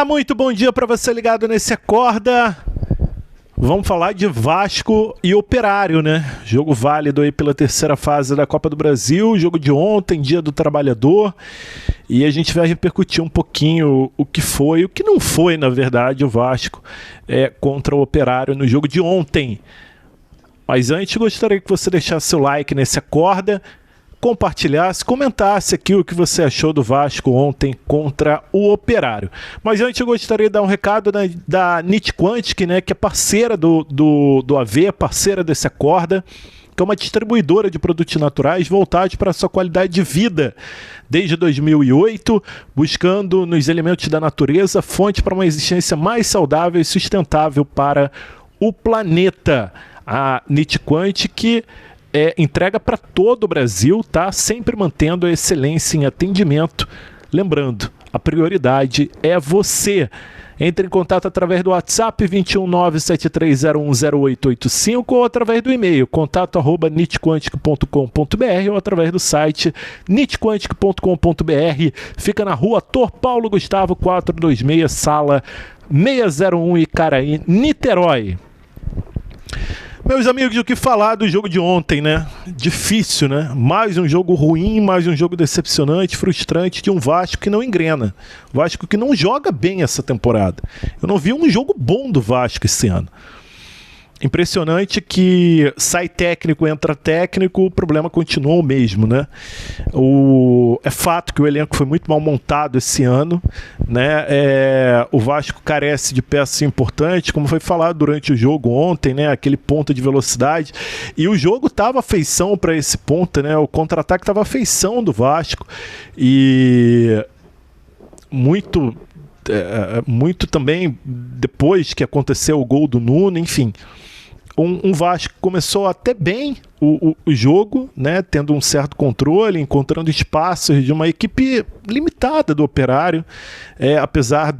Olá, muito bom dia para você ligado nesse Acorda. Vamos falar de Vasco e Operário, né? Jogo válido aí pela terceira fase da Copa do Brasil, jogo de ontem, Dia do Trabalhador. E a gente vai repercutir um pouquinho o que foi, o que não foi, na verdade, o Vasco contra o Operário no jogo de ontem. Mas antes, gostaria que você deixasse seu like nesse Acorda, compartilhasse, comentasse aqui o que você achou do Vasco ontem contra o Operário. Mas antes eu gostaria de dar um recado da NIT Quantic, né, que é parceira do AV, parceira desse Acorda, que é uma distribuidora de produtos naturais voltados para a sua qualidade de vida. Desde 2008, buscando nos elementos da natureza fonte para uma existência mais saudável e sustentável para o planeta. A NIT Quantic entrega para todo o Brasil, tá? Sempre mantendo a excelência em atendimento. Lembrando, a prioridade é você. Entre em contato através do WhatsApp 21973010885 ou através do e-mail contato@nitquantic.com.br ou através do site nitquantic.com.br. Fica na rua Tor Paulo Gustavo 426, sala 601, Icaraí, Niterói. Meus amigos, o que falar do jogo de ontem, né? Difícil, né? Mais um jogo ruim, mais um jogo decepcionante, frustrante de um Vasco que não engrena. Vasco que não joga bem essa temporada. Eu não vi um jogo bom do Vasco esse ano. Impressionante que sai técnico, entra técnico, o problema continua o mesmo, né? É fato que o elenco foi muito mal montado esse ano, né? O Vasco carece de peças importantes, como foi falado durante o jogo ontem, né? Aquele ponto de velocidade. E o jogo estava feição para esse ponto, né? O contra-ataque estava feição do Vasco. E muito também depois que aconteceu o gol do Nuno, enfim. Um Vasco começou até bem o jogo, né, tendo um certo controle, encontrando espaços de uma equipe limitada do Operário, apesar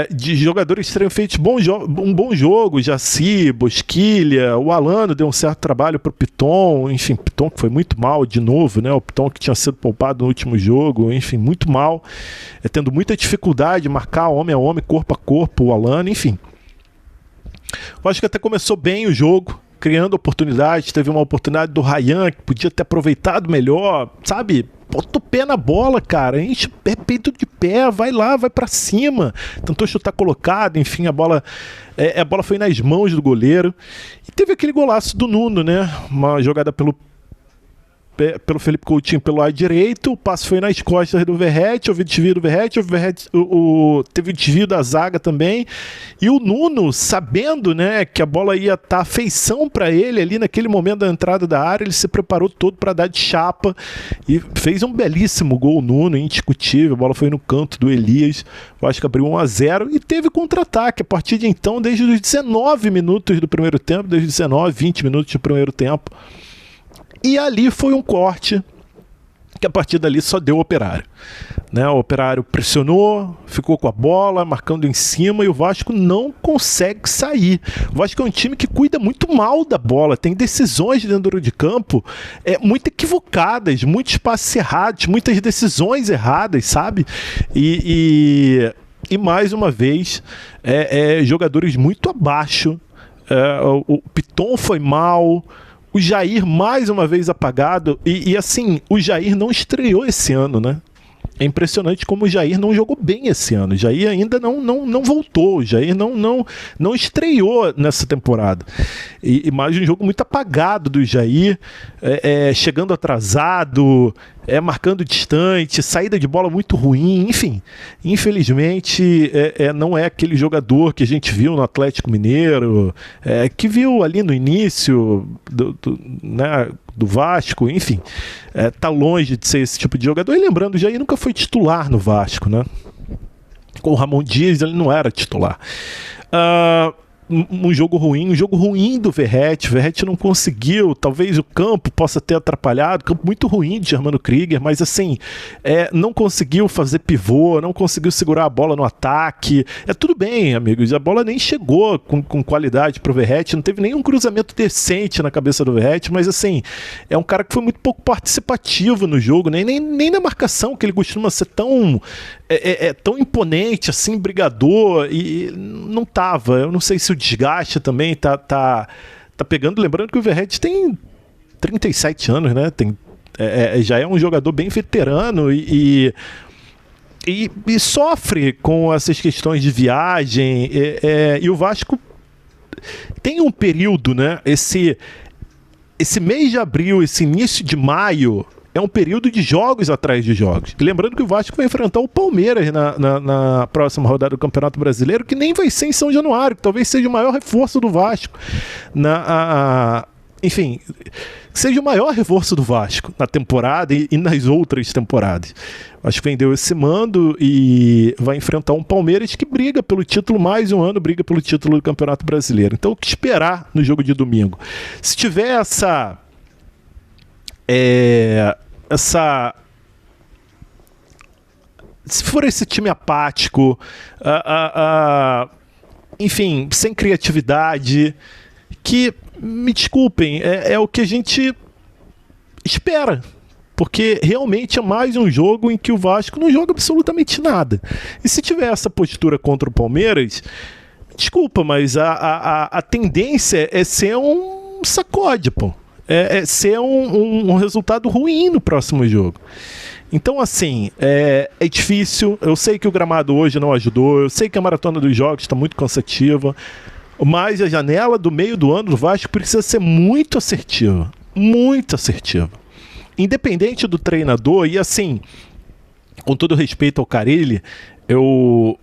de jogadores terem feito um bom jogo, Jaci, Bosquilha, o Alano deu um certo trabalho para o Piton, enfim, Piton que foi muito mal de novo, né, o Piton que tinha sido poupado no último jogo, enfim, muito mal, tendo muita dificuldade de marcar homem a homem, corpo a corpo, o Alano, enfim. Eu acho que até começou bem o jogo, criando oportunidades. Teve uma oportunidade do Ryan que podia ter aproveitado melhor, sabe? Bota o pé na bola, cara, enche peito de pé, vai lá, vai pra cima. Tentou chutar colocado, enfim, a bola foi nas mãos do goleiro. E teve aquele golaço do Nuno, né? Uma jogada pelo Felipe Coutinho pelo lado direito, o passe foi nas costas do Verratti, houve desvio do Verratti, teve o desvio da zaga também, e o Nuno, sabendo, né, que a bola ia estar à feição para ele ali naquele momento da entrada da área, ele se preparou todo para dar de chapa e fez um belíssimo gol. Nuno, indiscutível, a bola foi no canto do Elias, eu acho que abriu 1-0 e teve contra-ataque a partir de então, desde os 19 minutos do primeiro tempo, desde os 19, 20 minutos do primeiro tempo. E ali foi um corte que a partir dali só deu o Operário, né? O Operário pressionou, ficou com a bola, marcando em cima, e o Vasco não consegue sair. O Vasco é um time que cuida muito mal da bola, tem decisões dentro de campo muito equivocadas, muitos passes errados, muitas decisões erradas, sabe? E mais uma vez, jogadores muito abaixo. O Piton foi mal. O Jair mais uma vez apagado, e assim, o Jair não estreou esse ano, né? É impressionante como o Jair não jogou bem esse ano. O Jair ainda não voltou, o Jair não estreou nessa temporada. E mais um jogo muito apagado do Jair, chegando atrasado, marcando distante, saída de bola muito ruim, enfim. Infelizmente, não é aquele jogador que a gente viu no Atlético Mineiro, que viu ali no início do Vasco, enfim, tá longe de ser esse tipo de jogador. E lembrando, o Jair nunca foi titular no Vasco, né? Com o Ramon Dias ele não era titular. um jogo ruim do Verratti. O Verratti não conseguiu, talvez o campo possa ter atrapalhado, campo muito ruim de Germano Krieger, mas assim, não conseguiu fazer pivô, não conseguiu segurar a bola no ataque. Tudo bem, amigos, a bola nem chegou com qualidade pro Verratti, não teve nenhum cruzamento decente na cabeça do Verratti, mas assim, é um cara que foi muito pouco participativo no jogo, né? nem na marcação, que ele costuma ser tão imponente, assim, brigador, e não tava. Eu não sei se o desgaste também tá pegando, lembrando que o Verratti tem 37 anos, né? Já é um jogador bem veterano e sofre com essas questões de viagem, e o Vasco tem um período, né? Esse mês de abril, esse início de maio, é um período de jogos atrás de jogos. E lembrando que o Vasco vai enfrentar o Palmeiras na próxima rodada do Campeonato Brasileiro, que nem vai ser em São Januário, que talvez seja o maior reforço do Vasco. Enfim, seja o maior reforço do Vasco na temporada e nas outras temporadas. O Vasco vendeu esse mando e vai enfrentar um Palmeiras que briga pelo título mais um ano, briga pelo título do Campeonato Brasileiro. Então, o que esperar no jogo de domingo? Se tiver se for esse time apático, enfim, sem criatividade, que, me desculpem, é o que a gente espera, porque realmente é mais um jogo em que o Vasco não joga absolutamente nada. E se tiver essa postura contra o Palmeiras, desculpa, mas a tendência é ser um sacode, pô. Ser um resultado ruim no próximo jogo. Então, assim, é difícil. Eu sei que o gramado hoje não ajudou, eu sei que a maratona dos jogos está muito cansativa, mas a janela do meio do ano do Vasco precisa ser muito assertiva. Muito assertiva. Independente do treinador, e assim, com todo respeito ao Carille, eu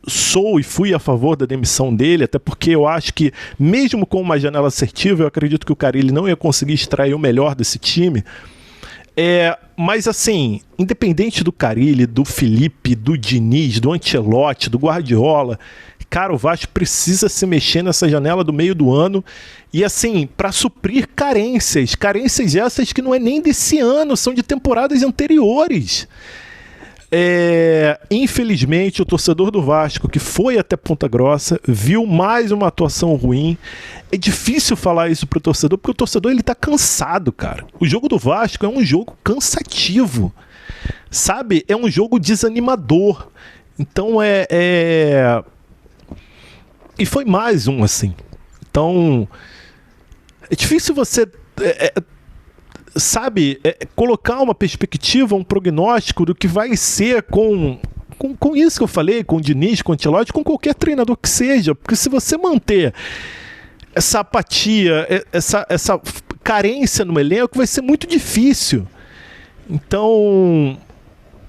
sou e fui a favor da demissão dele, até porque eu acho que, mesmo com uma janela assertiva, eu acredito que o Carille não ia conseguir extrair o melhor desse time. Mas assim, independente do Carille, do Felipe, do Diniz, do Ancelotti, do Guardiola, cara, o Vasco precisa se mexer nessa janela do meio do ano e assim, para suprir carências essas que não é nem desse ano, são de temporadas anteriores. Infelizmente, o torcedor do Vasco que foi até Ponta Grossa viu mais uma atuação ruim. É difícil falar isso pro torcedor, porque o torcedor ele tá cansado, cara. O jogo do Vasco é um jogo cansativo, sabe? É um jogo desanimador. Então e foi mais um assim. Então é difícil você colocar uma perspectiva, um prognóstico do que vai ser com isso que eu falei, com o Diniz, com o Ancelotti, com qualquer treinador que seja, porque se você manter essa apatia, essa carência no elenco, vai ser muito difícil. Então,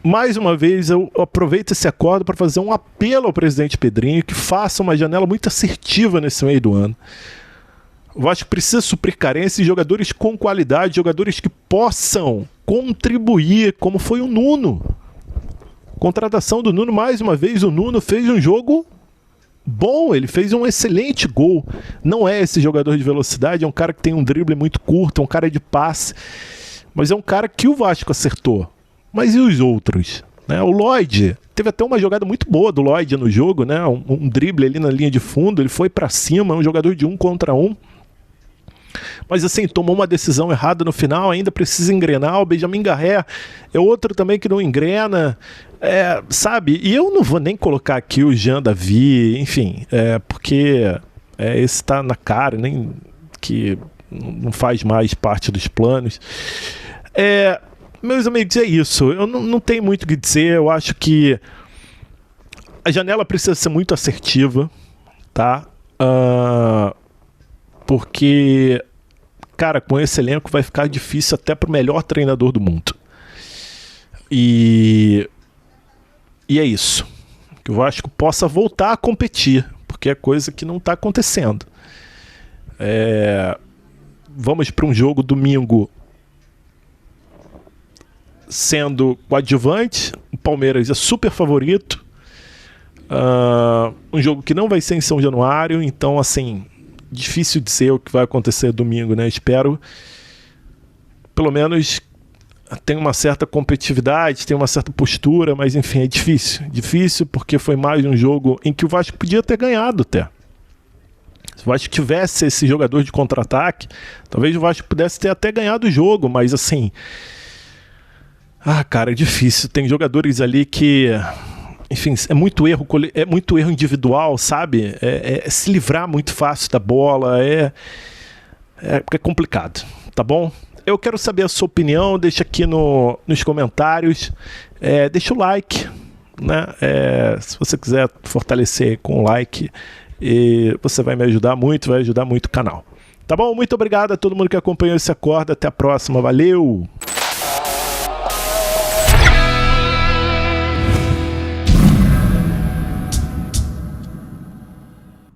mais uma vez, eu aproveito esse acordo para fazer um apelo ao presidente Pedrinho, que faça uma janela muito assertiva nesse meio do ano. O Vasco precisa suprir carências de jogadores com qualidade, jogadores que possam contribuir, como foi o Nuno. Contratação do Nuno, mais uma vez, o Nuno fez um jogo bom, ele fez um excelente gol. Não é esse jogador de velocidade, é um cara que tem um drible muito curto, é um cara de passe, mas é um cara que o Vasco acertou. Mas e os outros? O Lloyd, teve até uma jogada muito boa do Lloyd no jogo, né? Um drible ali na linha de fundo, ele foi para cima, um jogador de 1 contra 1. Mas assim, tomou uma decisão errada no final, ainda precisa engrenar. O Benjamin Garré é outro também que não engrena, sabe? E eu não vou nem colocar aqui o Jean Davi, enfim, porque esse tá na cara, nem que não faz mais parte dos planos. Meus amigos, é isso. Eu não tenho muito o que dizer. Eu acho que a janela precisa ser muito assertiva, tá? Porque, cara, com esse elenco vai ficar difícil até pro melhor treinador do mundo. E é isso. Que o Vasco possa voltar a competir, porque é coisa que não está acontecendo. Vamos para um jogo domingo sendo coadjuvante. O Palmeiras é super favorito. Um jogo que não vai ser em São Januário, então, assim, difícil dizer o que vai acontecer domingo, né? Espero, pelo menos, tem uma certa competitividade, tem uma certa postura, mas, enfim, é difícil. Difícil porque foi mais um jogo em que o Vasco podia ter ganhado até. Se o Vasco tivesse esse jogador de contra-ataque, talvez o Vasco pudesse ter até ganhado o jogo, mas, assim... cara, é difícil. Tem jogadores ali que... Enfim, é muito erro individual, sabe? É se livrar muito fácil da bola, é complicado, tá bom? Eu quero saber a sua opinião, deixa aqui nos comentários, deixa o like, né? Se você quiser fortalecer com o like, você vai me ajudar muito, vai ajudar muito o canal. Tá bom? Muito obrigado a todo mundo que acompanhou esse Acorda, até a próxima, valeu!